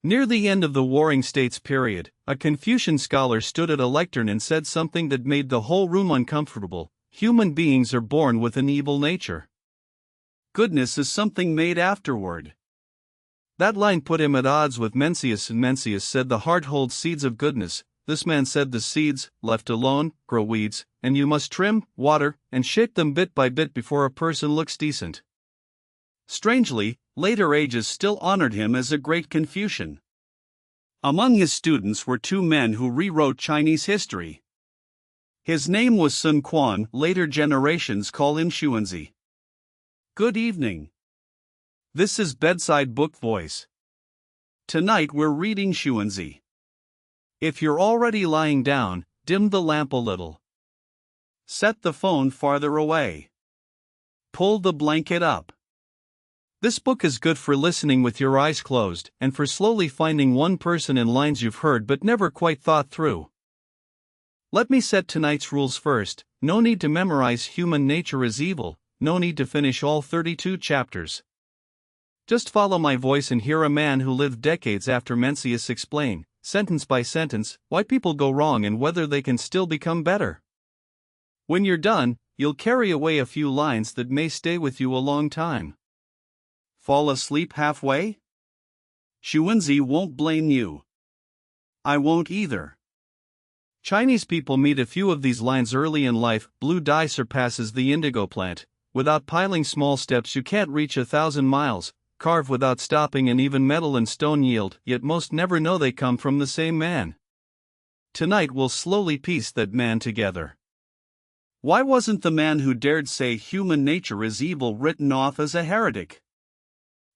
Near the end of the Warring States period, a Confucian scholar stood at a lectern and said something that made the whole room uncomfortable. Human beings are born with an evil nature. Goodness is something made afterward. That line put him at odds with Mencius, and Mencius said the heart holds seeds of goodness. This man said the seeds, left alone, grow weeds, and you must trim, water, and shape them bit by bit before a person looks decent. Strangely, later ages still honored him as a great Confucian. Among his students were two men who rewrote Chinese history. His name was Xun Kuang, later generations call him Xunzi. Good evening. This is Bedside Book Voice. Tonight we're reading Xunzi. If you're already lying down, dim the lamp a little. Set the phone farther away. Pull the blanket up. This book is good for listening with your eyes closed and for slowly finding one person in lines you've heard but never quite thought through. Let me set tonight's rules first. No need to memorize human nature is evil, no need to finish all 32 chapters. Just follow my voice and hear a man who lived decades after Mencius explain, sentence by sentence, why people go wrong and whether they can still become better. When you're done, you'll carry away a few lines that may stay with you a long time. Fall asleep halfway? Xunzi won't blame you. I won't either. Chinese people meet a few of these lines early in life. Blue dye surpasses the indigo plant. Without piling small steps you can't reach 1,000 miles. Carve without stopping and even metal and stone yield, yet most never know they come from the same man. Tonight we'll slowly piece that man together. Why wasn't the man who dared say human nature is evil written off as a heretic?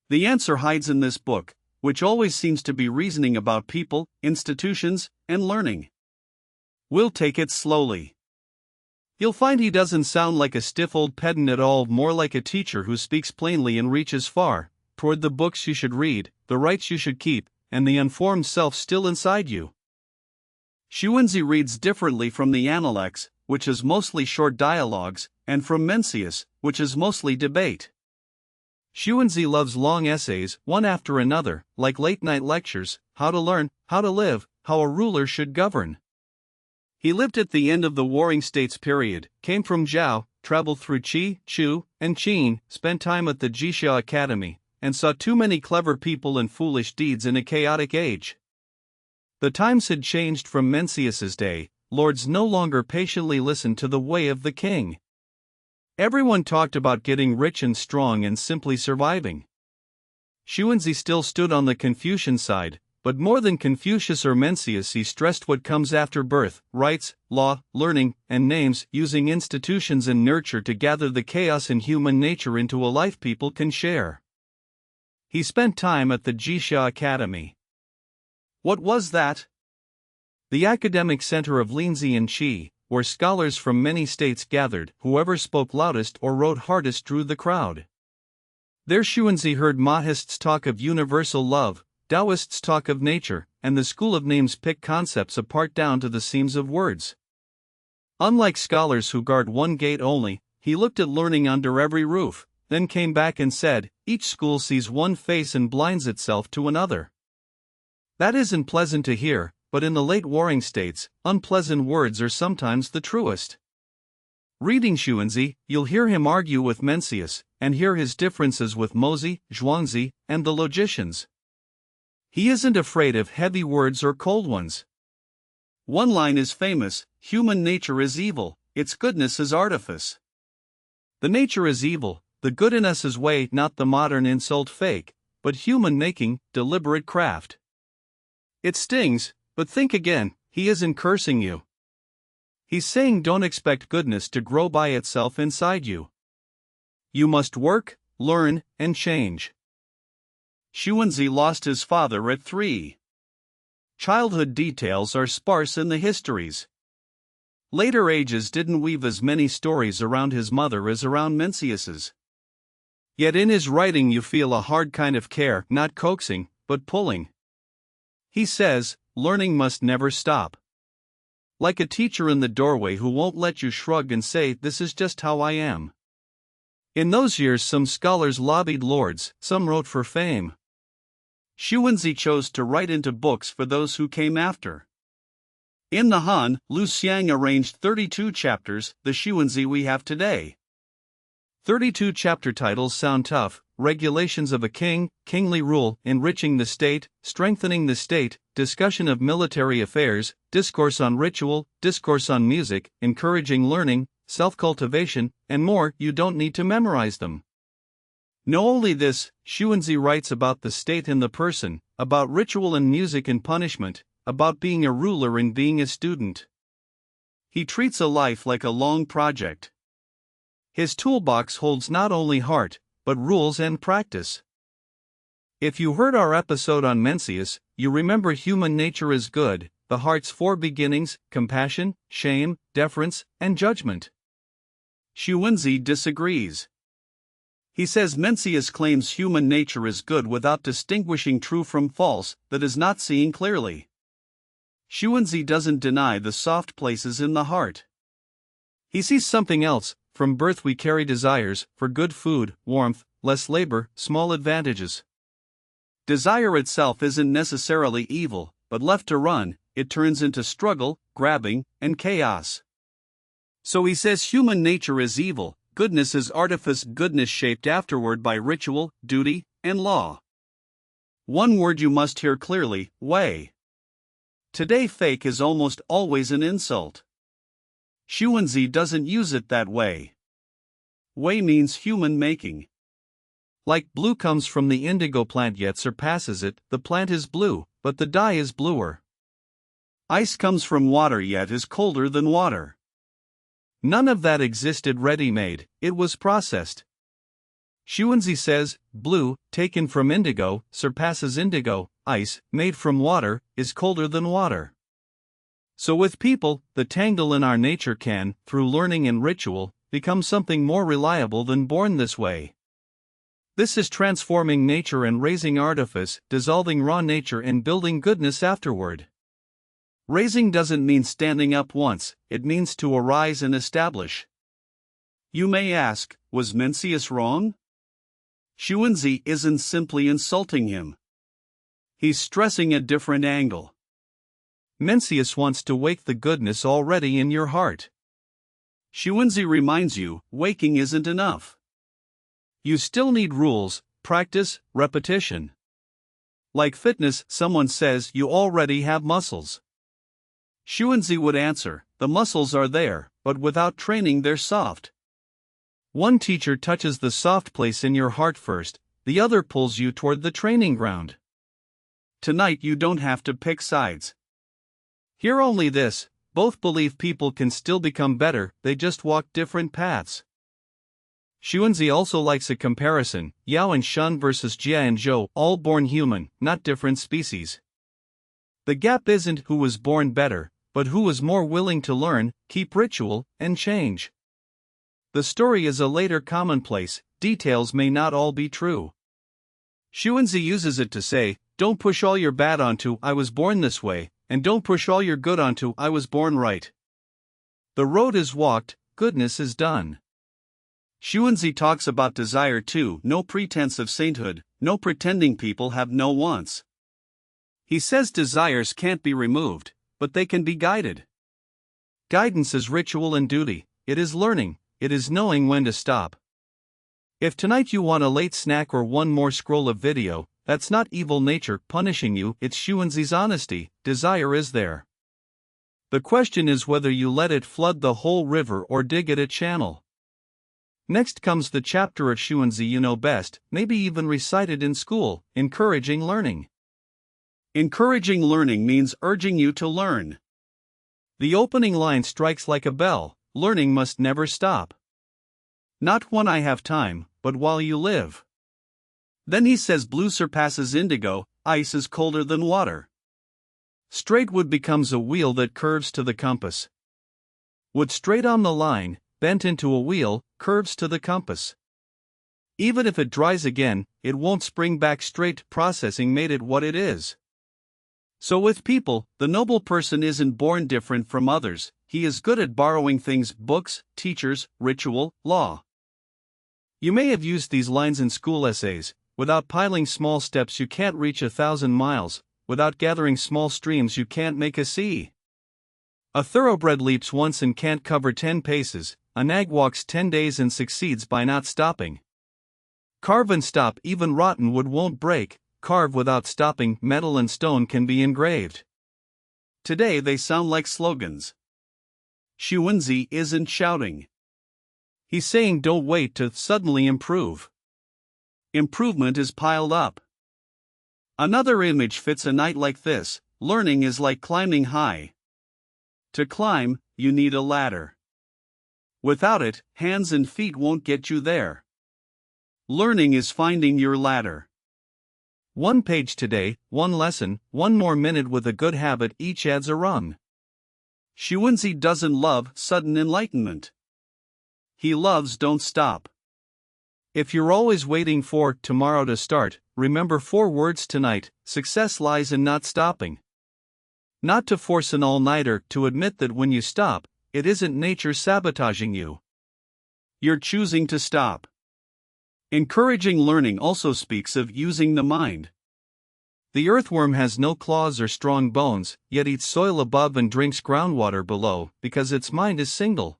The answer hides in this book, which always seems to be reasoning about people, institutions, and learning. We'll take it slowly. You'll find he doesn't sound like a stiff old pedant at all, more like a teacher who speaks plainly and reaches far, toward the books you should read, the rights you should keep, and the unformed self still inside you. Xunzi reads differently from the Analects, which is mostly short dialogues, and from Mencius, which is mostly debate. Xunzi loves long essays, one after another, like late-night lectures, how to learn, how to live, how a ruler should govern. He lived at the end of the Warring States period, came from Zhao, traveled through Qi, Chu, and Qin, spent time at the Jixia Academy, and saw too many clever people and foolish deeds in a chaotic age. The times had changed from Mencius's day. Lords no longer patiently listened to the way of the king. Everyone talked about getting rich and strong and simply surviving. Xunzi still stood on the Confucian side, but more than Confucius or Mencius he stressed what comes after birth, rights, law, learning, and names, using institutions and nurture to gather the chaos in human nature into a life people can share. He spent time at the Jixia Academy. What was that? The academic center of Xunzi and Qi, where scholars from many states gathered. Whoever spoke loudest or wrote hardest drew the crowd. There Xunzi heard Mahists talk of universal love, Taoists talk of nature, and the school of names pick concepts apart down to the seams of words. Unlike scholars who guard one gate only, he looked at learning under every roof, then came back and said, each school sees one face and blinds itself to another. That isn't pleasant to hear, but in the late Warring States, unpleasant words are sometimes the truest. Reading Xunzi, you'll hear him argue with Mencius, and hear his differences with Mozi, Xunzi, and the logicians. He isn't afraid of heavy words or cold ones. One line is famous: human nature is evil, its goodness is artifice. The nature is evil, the good in us is way, not the modern insult fake, but human making, deliberate craft. It stings, but think again, he isn't cursing you. He's saying don't expect goodness to grow by itself inside you. You must work, learn, and change. Xunzi lost his father at 3. Childhood details are sparse in the histories. Later ages didn't weave as many stories around his mother as around Mencius's. Yet in his writing you feel a hard kind of care, not coaxing, but pulling. He says, learning must never stop. Like a teacher in the doorway who won't let you shrug and say, this is just how I am. In those years some scholars lobbied lords, some wrote for fame. Xunzi chose to write into books for those who came after. In the Han, Lu Xiang arranged 32 chapters, the Xunzi we have today. 32 chapter titles sound tough: regulations of a king, kingly rule, enriching the state, strengthening the state, discussion of military affairs, discourse on ritual, discourse on music, encouraging learning, self-cultivation, and more. You don't need to memorize them. Know only this: Xunzi writes about the state and the person, about ritual and music and punishment, about being a ruler and being a student. He treats a life like a long project. His toolbox holds not only heart, but rules and practice. If you heard our episode on Mencius, you remember human nature is good, the heart's 4 beginnings: compassion, shame, deference, and judgment. Xunzi disagrees. He says Mencius claims human nature is good without distinguishing true from false, that is, not seeing clearly. Xunzi doesn't deny the soft places in the heart. He sees something else. From birth we carry desires for good food, warmth, less labor, small advantages. Desire itself isn't necessarily evil, but left to run, it turns into struggle, grabbing, and chaos. So he says human nature is evil, goodness is artifice, goodness shaped afterward by ritual, duty, and law. One word you must hear clearly: way. Today fake is almost always an insult. Xunzi doesn't use it that way. Way means human making. Like blue comes from the indigo plant yet surpasses it, the plant is blue, but the dye is bluer. Ice comes from water yet is colder than water. None of that existed ready-made, it was processed. Xunzi says, blue, taken from indigo, surpasses indigo, ice, made from water, is colder than water. So with people, the tangle in our nature can, through learning and ritual, become something more reliable than born this way. This is transforming nature and raising artifice, dissolving raw nature and building goodness afterward. Raising doesn't mean standing up once, it means to arise and establish. You may ask, was Mencius wrong? Xunzi isn't simply insulting him. He's stressing a different angle. Mencius wants to wake the goodness already in your heart. Xunzi reminds you, waking isn't enough. You still need rules, practice, repetition. Like fitness, someone says you already have muscles. Xunzi would answer, the muscles are there, but without training they're soft. One teacher touches the soft place in your heart first, the other pulls you toward the training ground. Tonight you don't have to pick sides. Hear only this: both believe people can still become better, they just walk different paths. Xunzi also likes a comparison: Yao and Shun versus Jia and Zhao, all born human, not different species. The gap isn't who was born better, but who was more willing to learn, keep ritual, and change. The story is a later commonplace, details may not all be true. Xunzi uses it to say, don't push all your bad onto I was born this way, and don't push all your good onto I was born right. The road is walked, goodness is done. Xunzi talks about desire too: no pretense of sainthood, no pretending, people have no wants. He says desires can't be removed, but they can be guided. Guidance is ritual and duty, it is learning, it is knowing when to stop. If tonight you want a late snack or one more scroll of video, that's not evil nature punishing you, it's Xunzi's honesty. Desire is there. The question is whether you let it flood the whole river or dig it a channel. Next comes the chapter of Xunzi you know best, maybe even recited in school: encouraging learning. Encouraging learning means urging you to learn. The opening line strikes like a bell: learning must never stop. Not when I have time, but while you live. Then he says blue surpasses indigo, ice is colder than water. Straight wood becomes a wheel that curves to the compass. Wood straight on the line, bent into a wheel, curves to the compass. Even if it dries again, it won't spring back straight. Processing made it what it is. So with people, the noble person isn't born different from others, he is good at borrowing things: books, teachers, ritual, law. You may have used these lines in school essays, without piling small steps you can't reach 1,000 miles, without gathering small streams you can't make a sea. A thoroughbred leaps once and can't cover 10 paces, a nag walks 10 days and succeeds by not stopping. Carve and stop, even rotten wood won't break, carve without stopping, metal and stone can be engraved. Today they sound like slogans. Xunzi isn't shouting. He's saying don't wait to suddenly improve. Improvement is piled up. Another image fits a night like this: learning is like climbing high. To climb, you need a ladder. Without it, hands and feet won't get you there. Learning is finding your ladder. 1 page today, 1 lesson, 1 more minute with a good habit each adds a rung. Xunzi doesn't love sudden enlightenment. He loves don't stop. If you're always waiting for tomorrow to start, remember 4 words tonight: success lies in not stopping. Not to force an all-nighter, to admit that when you stop, it isn't nature sabotaging you. You're choosing to stop. Encouraging learning also speaks of using the mind. The earthworm has no claws or strong bones, yet eats soil above and drinks groundwater below, because its mind is single.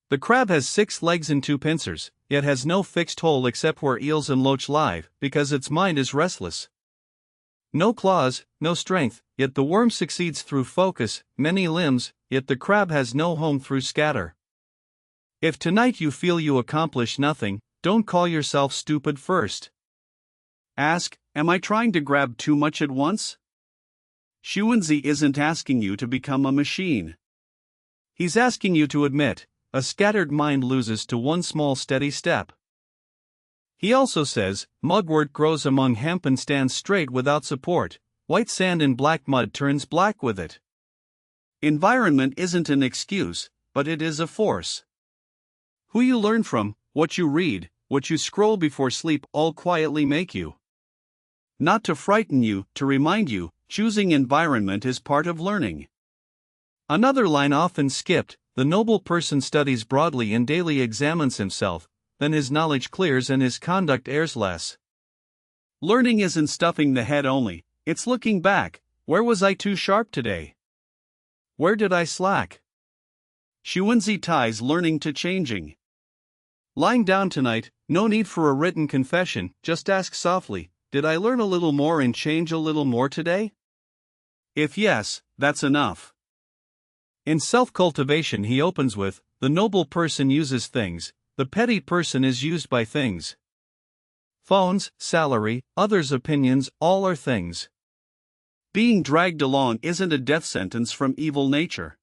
The crab has 6 legs and 2 pincers, yet has no fixed hole except where eels and loach lie, because its mind is restless. No claws, no strength, yet the worm succeeds through focus, many limbs, yet the crab has no home through scatter. If tonight you feel you accomplish nothing, don't call yourself stupid first. Ask, am I trying to grab too much at once? Xunzi isn't asking you to become a machine. He's asking you to admit, a scattered mind loses to 1 small steady step. He also says, mugwort grows among hemp and stands straight without support, white sand in black mud turns black with it. Environment isn't an excuse, but it is a force. Who you learn from, what you read, what you scroll before sleep all quietly make you. Not to frighten you, to remind you, choosing environment is part of learning. Another line often skipped: the noble person studies broadly and daily examines himself, then his knowledge clears and his conduct errs less. Learning isn't stuffing the head only, it's looking back. Where was I too sharp today? Where did I slack? Xunzi ties learning to changing. Lying down tonight, no need for a written confession, just ask softly, did I learn a little more and change a little more today? If yes, that's enough. In self-cultivation he opens with, the noble person uses things, the petty person is used by things. Phones, salary, others' opinions, all are things. Being dragged along isn't a death sentence from evil nature.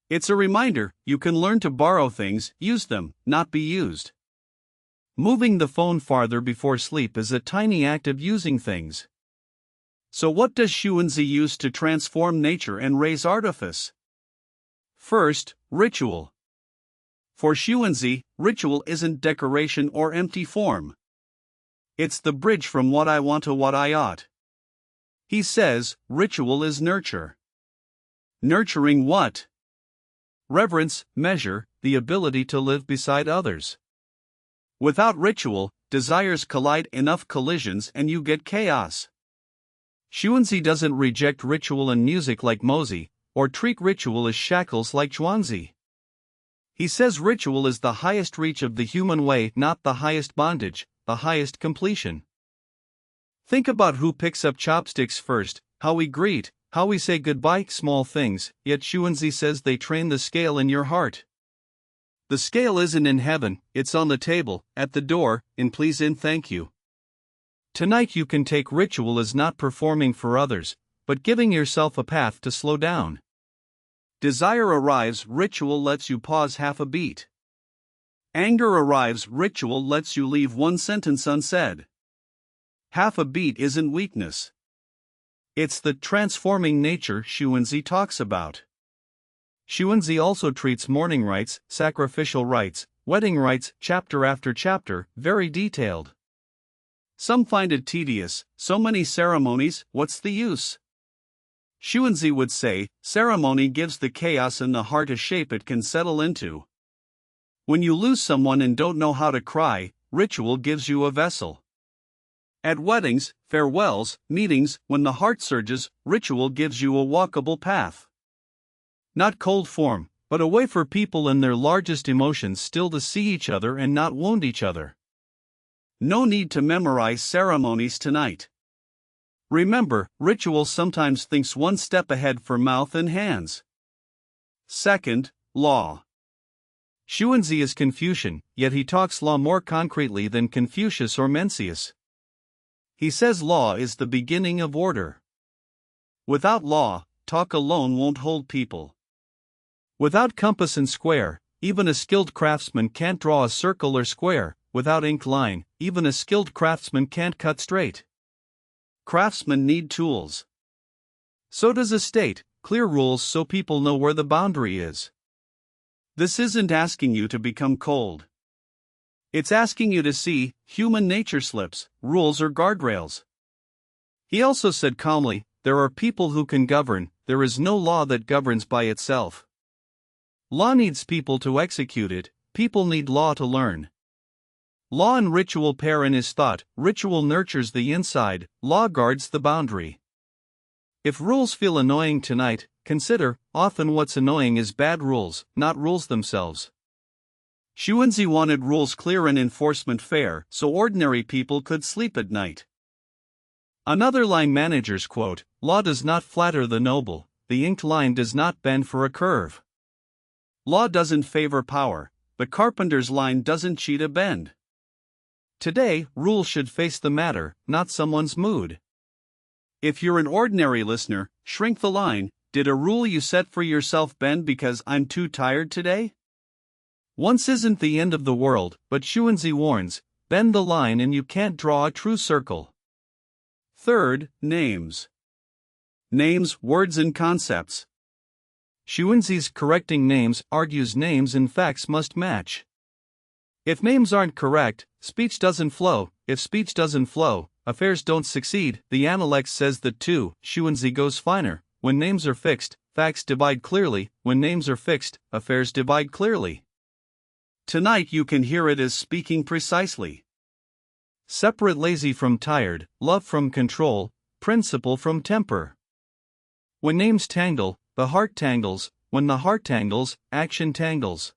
It's a reminder, you can learn to borrow things, use them, not be used. Moving the phone farther before sleep is a tiny act of using things. So what does Xunzi use to transform nature and raise artifice? First, ritual. For Xunzi, ritual isn't decoration or empty form. It's the bridge from what I want to what I ought. He says, ritual is nurture. Nurturing what? Reverence, measure, the ability to live beside others. Without ritual, desires collide, enough collisions and you get chaos. Xunzi doesn't reject ritual and music like Mozi, or treat ritual as shackles like Xunzi. He says ritual is the highest reach of the human way, not the highest bondage, the highest completion. Think about who picks up chopsticks first, how we greet, how we say goodbye, small things, yet Xunzi says they train the scale in your heart. The scale isn't in heaven, it's on the table, at the door, in please and thank you. Tonight you can take ritual as not performing for others, but giving yourself a path to slow down. Desire arrives, ritual lets you pause half a beat. Anger arrives, ritual lets you leave 1 sentence unsaid. Half a beat isn't weakness. It's the transforming nature Xunzi talks about. Xunzi also treats mourning rites, sacrificial rites, wedding rites, chapter after chapter, very detailed. Some find it tedious, so many ceremonies, what's the use? Xunzi would say, ceremony gives the chaos in the heart a shape it can settle into. When you lose someone and don't know how to cry, ritual gives you a vessel. At weddings, farewells, meetings, when the heart surges, ritual gives you a walkable path. Not cold form, but a way for people in their largest emotions still to see each other and not wound each other. No need to memorize ceremonies tonight. Remember, ritual sometimes thinks one step ahead for mouth and hands. Second, law. Xunzi is Confucian, yet he talks law more concretely than Confucius or Mencius. He says law is the beginning of order. Without law, talk alone won't hold people. Without compass and square, even a skilled craftsman can't draw a circle or square. Without ink line, even a skilled craftsman can't cut straight. Craftsmen need tools. So does a state, clear rules so people know where the boundary is. This isn't asking you to become cold. It's asking you to see human nature slips, rules or guardrails. He also said calmly, there are people who can govern, there is no law that governs by itself. Law needs people to execute it, people need law to learn. Law and ritual pair in his thought, ritual nurtures the inside, law guards the boundary. If rules feel annoying tonight, consider, often what's annoying is bad rules, not rules themselves. Xunzi wanted rules clear and enforcement fair, so ordinary people could sleep at night. Another line managers quote, law does not flatter the noble, the inked line does not bend for a curve. Law doesn't favor power, but carpenter's line doesn't cheat a bend. Today, rules should face the matter, not someone's mood. If you're an ordinary listener, shrink the line. Did a rule you set for yourself bend because I'm too tired today? Once isn't the end of the world, but Xunzi warns, bend the line and you can't draw a true circle. Third, names. Names, words and concepts. Xunzi's correcting names argues names and facts must match. If names aren't correct, speech doesn't flow. If speech doesn't flow, affairs don't succeed. The Analects says that too. Xunzi goes finer. When names are fixed, facts divide clearly. When names are fixed, affairs divide clearly. Tonight you can hear it as speaking precisely. Separate lazy from tired, love from control, principle from temper. When names tangle, the heart tangles. When the heart tangles, action tangles.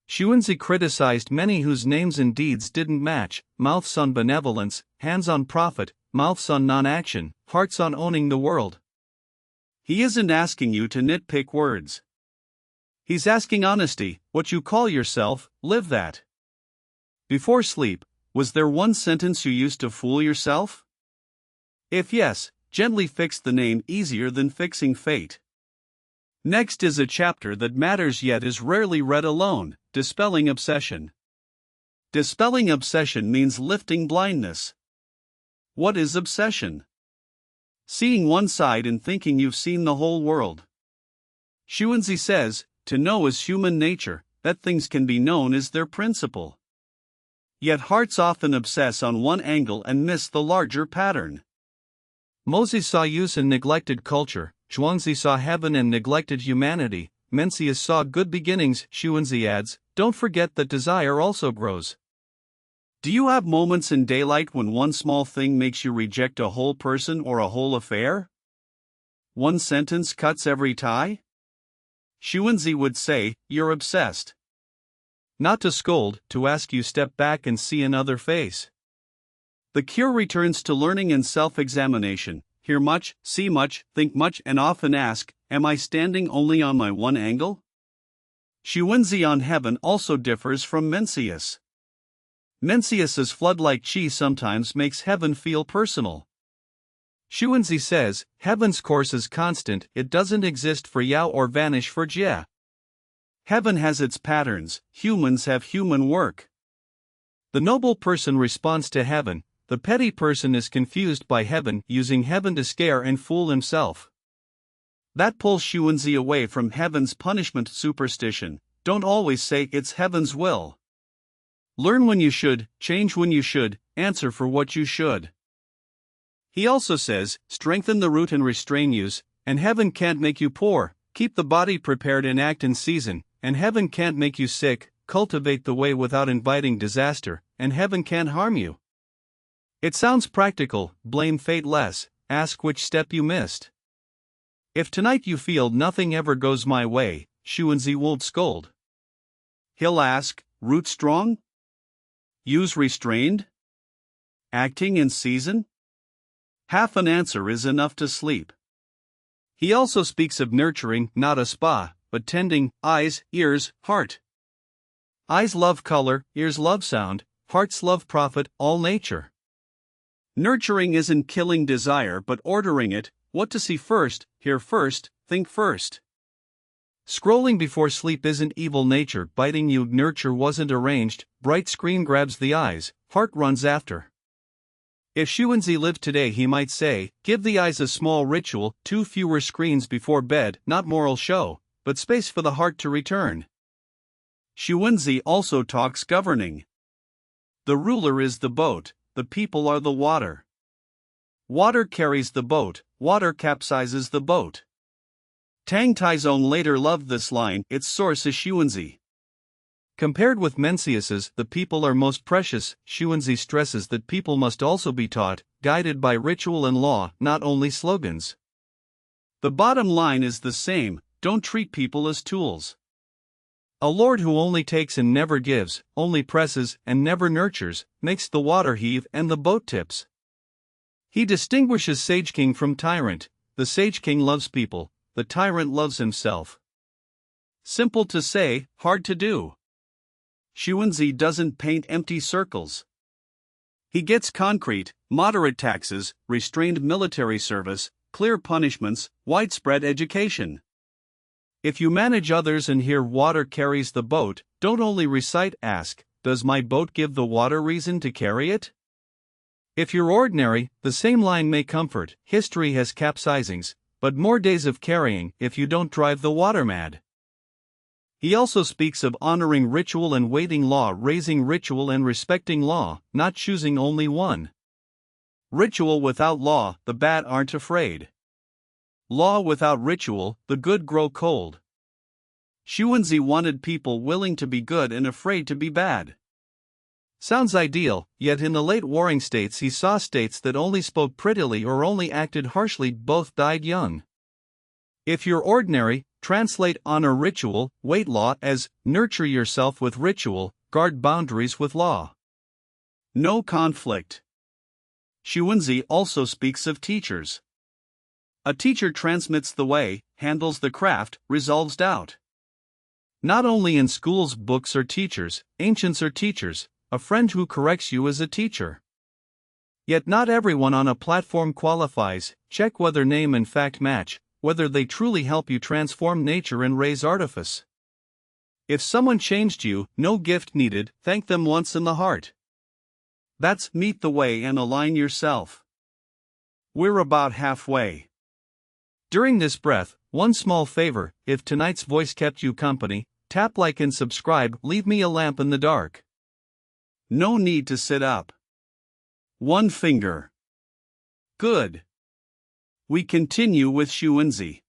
Xunzi criticized many whose names and deeds didn't match, mouths on benevolence, hands on profit, mouths on non-action, hearts on owning the world. He isn't asking you to nitpick words. He's asking honesty, what you call yourself, live that. Before sleep, was there one sentence you used to fool yourself? If yes, gently fix the name easier than fixing fate. Next is a chapter that matters yet is rarely read alone, dispelling obsession. Dispelling obsession means lifting blindness. What is obsession? Seeing one side and thinking you've seen the whole world. Xunzi says, to know is human nature, that things can be known is their principle. Yet hearts often obsess on one angle and miss the larger pattern. Moses saw use and neglected culture, Xunzi saw heaven and neglected humanity, Mencius saw good beginnings. Xunzi adds, don't forget that desire also grows. Do you have moments in daylight when one small thing makes you reject a whole person or a whole affair? One sentence cuts every tie? Xunzi would say, you're obsessed. Not to scold, to ask you step back and see another face. The cure returns to learning and self-examination. Hear much, see much, think much and often ask, am I standing only on my one angle? Xunzi on heaven also differs from Mencius. Mencius's flood-like Qi sometimes makes heaven feel personal. Xunzi says, heaven's course is constant, it doesn't exist for Yao or vanish for Jia. Heaven has its patterns, humans have human work. The noble person responds to heaven, the petty person is confused by heaven, using heaven to scare and fool himself. That pulls Xunzi away from heaven's punishment superstition. Don't always say it's heaven's will. Learn when you should, change when you should, answer for what you should. He also says, strengthen the root and restrain use, and heaven can't make you poor, keep the body prepared and act in season, and heaven can't make you sick, cultivate the way without inviting disaster, and heaven can't harm you. It sounds practical, blame fate less, ask which step you missed. If tonight you feel nothing ever goes my way, Xunzi won't scold. He'll ask, root strong? Use restrained? Acting in season? Half an answer is enough to sleep. He also speaks of nurturing, not a spa, but tending, eyes, ears, heart. Eyes love color, ears love sound, hearts love profit, all nature. Nurturing isn't killing desire but ordering it, what to see first, hear first, think first. Scrolling before sleep isn't evil nature biting you, nurture wasn't arranged, bright screen grabs the eyes, heart runs after. If Xunzi lived today he might say, give the eyes a small ritual, 2 fewer screens before bed, not moral show, but space for the heart to return. Xunzi also talks governing. The ruler is the boat, the people are the water. Water carries the boat, water capsizes the boat. Tang Taizong later loved this line, its source is Xunzi. Compared with Mencius's, the people are most precious, Xunzi stresses that people must also be taught, guided by ritual and law, not only slogans. The bottom line is the same, don't treat people as tools. A lord who only takes and never gives, only presses and never nurtures, makes the water heave and the boat tips. He distinguishes sage king from tyrant, the sage king loves people, the tyrant loves himself. Simple to say, hard to do. Xunzi doesn't paint empty circles. He gets concrete, moderate taxes, restrained military service, clear punishments, widespread education. If you manage others and hear water carries the boat, don't only recite, ask, does my boat give the water reason to carry it? If you're ordinary, the same line may comfort, history has capsizings, but more days of carrying if you don't drive the water mad. He also speaks of honoring ritual and waiting law, raising ritual and respecting law, not choosing only one. Ritual without law, the bad aren't afraid. Law without ritual, the good grow cold. Xunzi wanted people willing to be good and afraid to be bad. Sounds ideal, yet in the late warring states he saw states that only spoke prettily or only acted harshly, both died young. If you're ordinary, translate honor ritual, wait law as nurture yourself with ritual, guard boundaries with law. No conflict. Xunzi also speaks of teachers. A teacher transmits the way, handles the craft, resolves doubt. Not only in schools books are teachers, ancients are teachers, a friend who corrects you is a teacher. Yet not everyone on a platform qualifies, check whether name and fact match, whether they truly help you transform nature and raise artifice. If someone changed you, no gift needed, thank them once in the heart. That's meet the way and align yourself. We're about halfway. During this breath, one small favor, if tonight's voice kept you company, tap like and subscribe, leave me a lamp in the dark. No need to sit up. One finger. Good. We continue with Xunzi.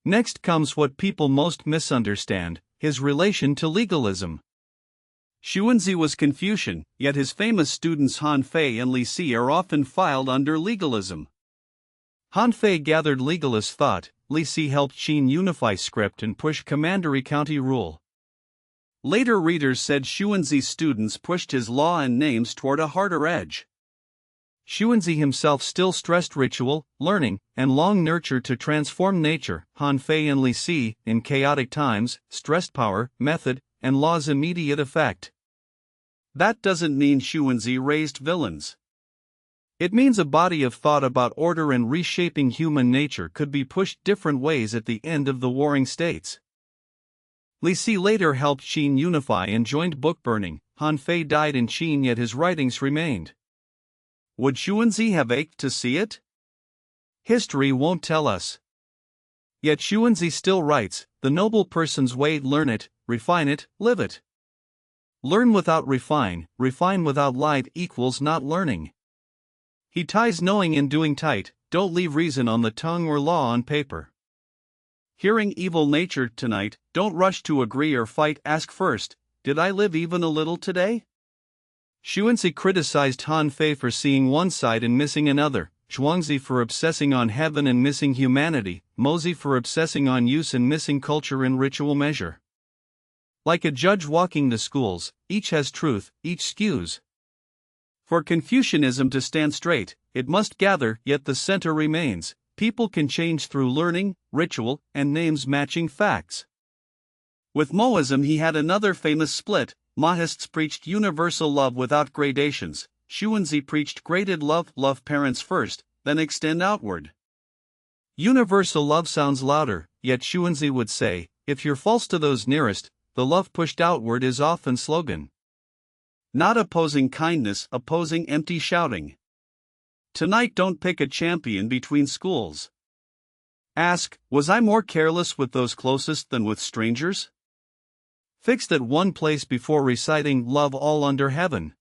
Next comes what people most misunderstand, his relation to legalism. Xunzi was Confucian, yet his famous students Han Fei and Li Si are often filed under legalism. Han Fei gathered legalist thought, Li Si helped Qin unify script and push commandery county rule. Later readers said Xunzi's students pushed his law and names toward a harder edge. Xunzi himself still stressed ritual, learning, and long nurture to transform nature. Han Fei and Li Si, in chaotic times, stressed power, method, and law's immediate effect. That doesn't mean Xunzi raised villains. It means a body of thought about order and reshaping human nature could be pushed different ways at the end of the warring states. Li Si later helped Qin unify and joined book burning. Han Fei died in Qin yet his writings remained. Would Xunzi have ached to see it? History won't tell us. Yet Xunzi still writes, the noble person's way, learn it, refine it, live it. Learn without refine without light equals not learning. He ties knowing and doing tight, don't leave reason on the tongue or law on paper. Hearing evil nature tonight, don't rush to agree or fight, ask first, did I live even a little today? Xunzi criticized Han Fei for seeing one side and missing another, Xunzi for obsessing on heaven and missing humanity, Mozi for obsessing on use and missing culture and ritual measure. Like a judge walking the schools, each has truth, each skews. For Confucianism to stand straight, it must gather, yet the center remains. People can change through learning, ritual, and names matching facts. With Moism he had another famous split. Mahists preached universal love without gradations. Xunzi preached graded love, love parents first, then extend outward. Universal love sounds louder, yet Xunzi would say, if you're false to those nearest, the love pushed outward is often slogan. Not opposing kindness, opposing empty shouting. Tonight don't pick a champion between schools. Ask, was I more careless with those closest than with strangers? Fixed at one place before reciting love all under heaven.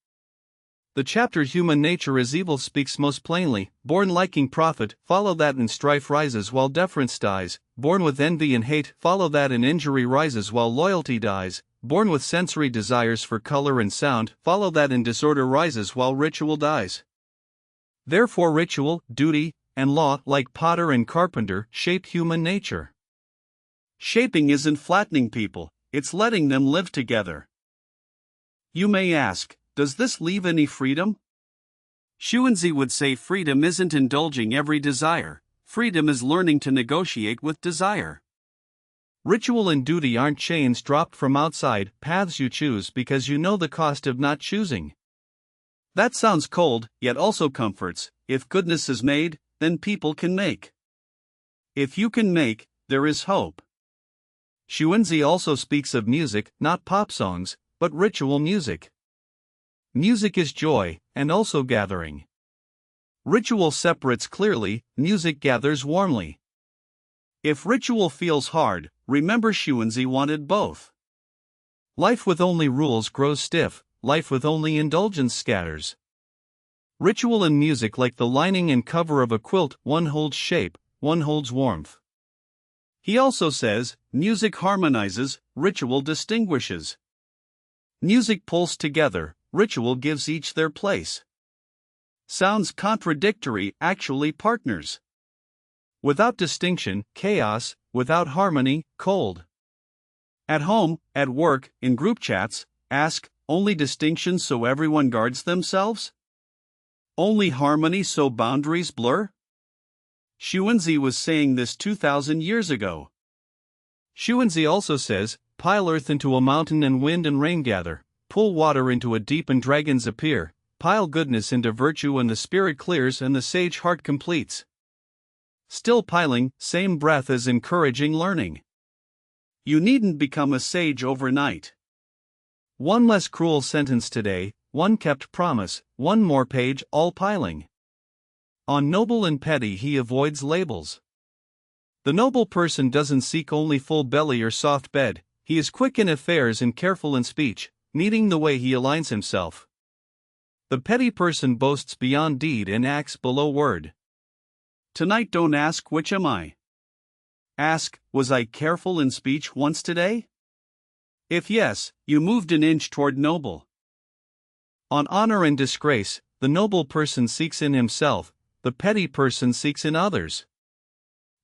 The chapter Human Nature is Evil speaks most plainly. Born liking profit, follow that and strife rises while deference dies. Born with envy and hate, follow that and injury rises while loyalty dies. Born with sensory desires for color and sound, follow that and disorder rises while ritual dies. Therefore ritual, duty, and law, like potter and carpenter, shape human nature. Shaping isn't flattening people, it's letting them live together. You may ask, does this leave any freedom? Xunzi would say freedom isn't indulging every desire, freedom is learning to negotiate with desire. Ritual and duty aren't chains dropped from outside, paths you choose because you know the cost of not choosing. That sounds cold, yet also comforts. If goodness is made, then people can make. If you can make, there is hope. Xunzi also speaks of music, not pop songs, but ritual music. Music is joy, and also gathering. Ritual separates clearly, music gathers warmly. If ritual feels hard, remember Xunzi wanted both. Life with only rules grows stiff, life with only indulgence scatters. Ritual and music like the lining and cover of a quilt, one holds shape, one holds warmth. He also says, music harmonizes, ritual distinguishes. Music pulls together, ritual gives each their place. Sounds contradictory, actually partners. Without distinction, chaos, without harmony, cold. At home, at work, in group chats, ask, only distinction so everyone guards themselves? Only harmony so boundaries blur? Xunzi was saying this 2,000 years ago. Xunzi also says, pile earth into a mountain and wind and rain gather, pull water into a deep and dragons appear, pile goodness into virtue and the spirit clears and the sage heart completes. Still piling, same breath as encouraging learning. You needn't become a sage overnight. One less cruel sentence today, one kept promise, one more page, all piling. On noble and petty he avoids labels. The noble person doesn't seek only full belly or soft bed, he is quick in affairs and careful in speech, needing the way he aligns himself. The petty person boasts beyond deed and acts below word. Tonight don't ask which am I. Ask, was I careful in speech once today? If yes, you moved an inch toward noble. On honor and disgrace, the noble person seeks in himself, the petty person seeks in others.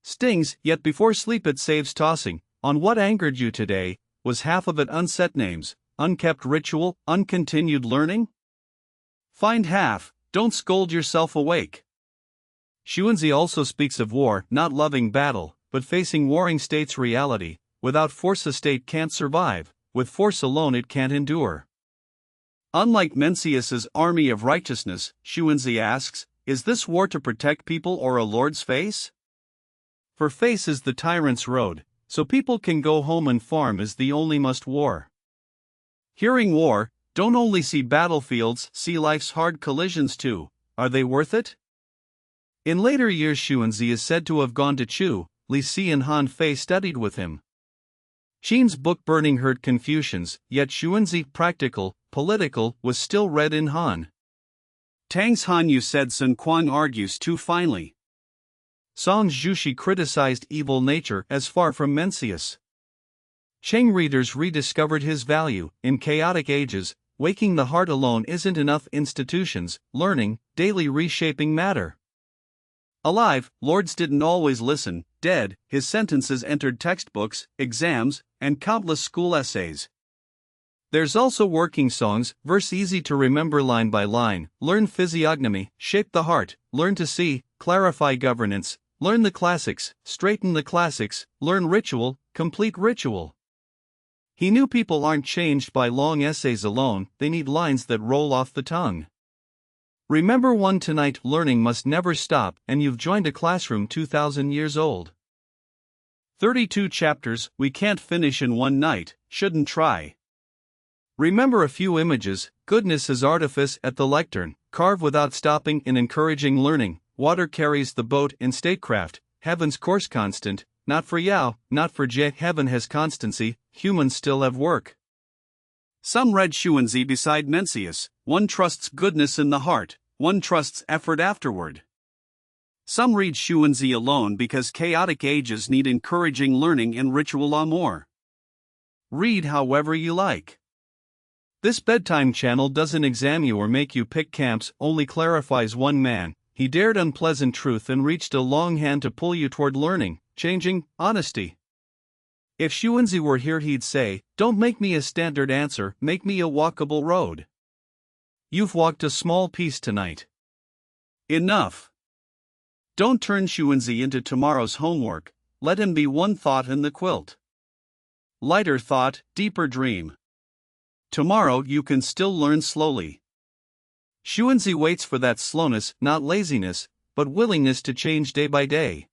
Stings, yet before sleep it saves tossing, on what angered you today, was half of it unset names, unkept ritual, uncontinued learning? Find half, don't scold yourself awake. Xunzi also speaks of war, not loving battle, but facing warring states' reality. Without force a state can't survive, with force alone it can't endure. Unlike Mencius's army of righteousness, Xunzi asks, is this war to protect people or a lord's face? For face is the tyrant's road, so people can go home and farm is the only must war. Hearing war, don't only see battlefields, see life's hard collisions too, are they worth it? In later years Xunzi is said to have gone to Chu, Li Si and Han Fei studied with him. Qin's book burning hurt Confucians, yet Xunzi practical, political, was still read in Han. Tang's Han Yu said Xun Kuang argues too finely. Song Zhuxi criticized evil nature as far from Mencius. Cheng readers rediscovered his value. In chaotic ages, waking the heart alone isn't enough. Institutions, learning, daily reshaping matter. Alive, lords didn't always listen. Dead, his sentences entered textbooks, exams, and countless school essays. There's also working songs, verse easy to remember line by line. Learn physiognomy, shape the heart, learn to see, clarify governance, learn the classics, straighten the classics, learn ritual, complete ritual. He knew people aren't changed by long essays alone, they need lines that roll off the tongue. Remember one tonight, learning must never stop, and you've joined a classroom 2,000 years old. 32 chapters, we can't finish in one night, shouldn't try. Remember a few images: goodness is artifice at the lectern, carve without stopping in encouraging learning, water carries the boat in statecraft, heaven's course constant, not for Yao, not for Jie, heaven has constancy, humans still have work. Some read Xunzi beside Mencius, one trusts goodness in the heart, one trusts effort afterward. Some read Xunzi alone because chaotic ages need encouraging learning in ritual amour. Read however you like. This bedtime channel doesn't exam you or make you pick camps, only clarifies one man. He dared unpleasant truth and reached a long hand to pull you toward learning, changing, honesty. If Xunzi were here he'd say, don't make me a standard answer, make me a walkable road. You've walked a small piece tonight. Enough. Don't turn Xunzi into tomorrow's homework, let him be one thought in the quilt. Lighter thought, deeper dream. Tomorrow you can still learn slowly. Xunzi waits for that slowness, not laziness, but willingness to change day by day.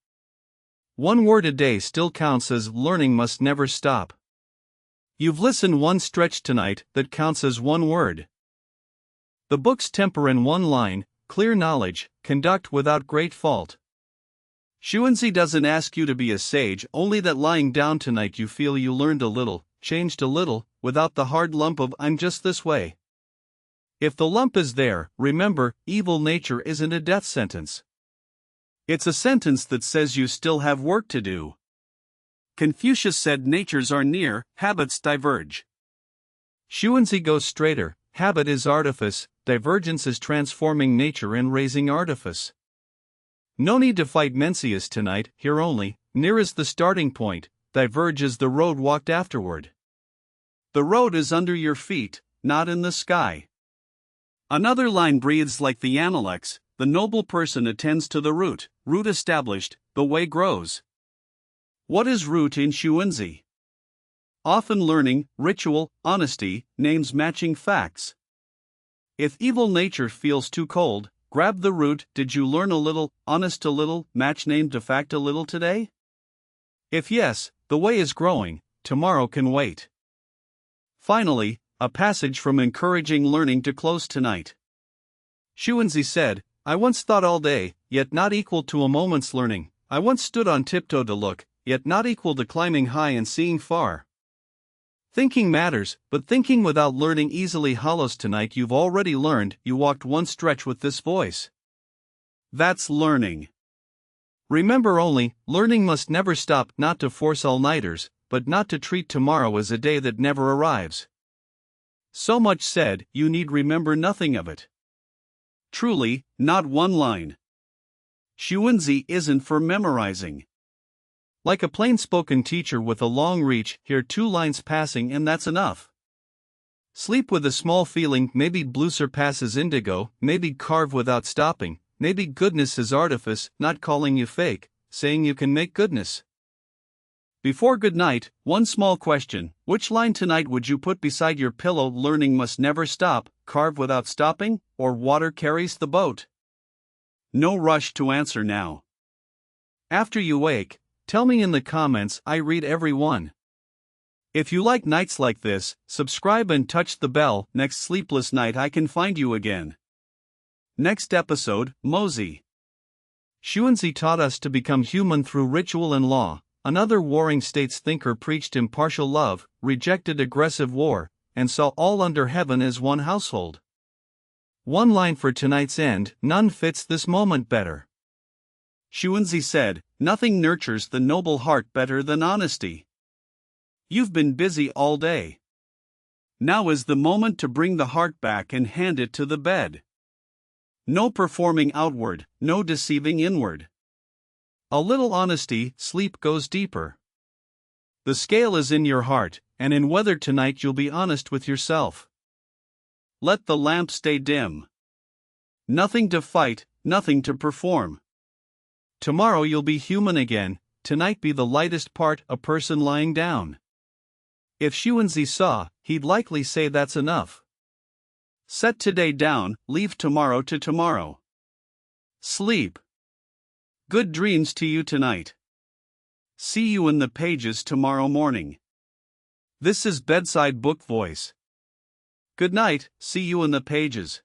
One word a day still counts as learning must never stop. You've listened one stretch tonight, that counts as one word. The book's temper in one line, clear knowledge, conduct without great fault. Xunzi doesn't ask you to be a sage, only that lying down tonight you feel you learned a little, changed a little, without the hard lump of I'm just this way. If the lump is there, remember, evil nature isn't a death sentence. It's a sentence that says you still have work to do. Confucius said natures are near, habits diverge. Xunzi goes straighter, habit is artifice, divergence is transforming nature and raising artifice. No need to fight Mencius tonight, here only, near is the starting point, diverge is the road walked afterward. The road is under your feet, not in the sky. Another line breathes like the Analects, the noble person attends to the root, root established, the way grows. What is root in Xunzi? Often learning, ritual, honesty, names matching facts. If evil nature feels too cold, grab the root. Did you learn a little, honest a little, match name to fact a little today? If yes, the way is growing, tomorrow can wait. Finally, a passage from encouraging learning to close tonight. Xunzi said, I once thought all day, yet not equal to a moment's learning. I once stood on tiptoe to look, yet not equal to climbing high and seeing far. Thinking matters, but thinking without learning easily hollows. Tonight you've already learned, you walked one stretch with this voice. That's learning. Remember only, learning must never stop, not to force all-nighters, but not to treat tomorrow as a day that never arrives. So much said, you need remember nothing of it. Truly, not one line. Xunzi isn't for memorizing. Like a plain-spoken teacher with a long reach, hear 2 lines passing and that's enough. Sleep with a small feeling, maybe blue surpasses indigo, maybe carve without stopping, maybe goodness is artifice, not calling you fake, saying you can make goodness. Before good night, one small question: which line tonight would you put beside your pillow? Learning must never stop, carve without stopping, or water carries the boat? No rush to answer now. After you wake, tell me in the comments, I read every one. If you like nights like this, subscribe and touch the bell. Next sleepless night I can find you again. Next episode, Mosey. Xunzi taught us to become human through ritual and law. Another warring states thinker preached impartial love, rejected aggressive war, and saw all under heaven as one household. One line for tonight's end: none fits this moment better. Xunzi said, nothing nurtures the noble heart better than honesty. You've been busy all day. Now is the moment to bring the heart back and hand it to the bed. No performing outward, no deceiving inward. A little honesty, sleep goes deeper. The scale is in your heart, and in whether tonight you'll be honest with yourself. Let the lamp stay dim. Nothing to fight, nothing to perform. Tomorrow you'll be human again, tonight be the lightest part a person lying down. If Xunzi saw, he'd likely say that's enough. Set today down, leave tomorrow to tomorrow. Sleep. Good dreams to you tonight. See you in the pages tomorrow morning. This is Bedside Book Voice. Good night, see you in the pages.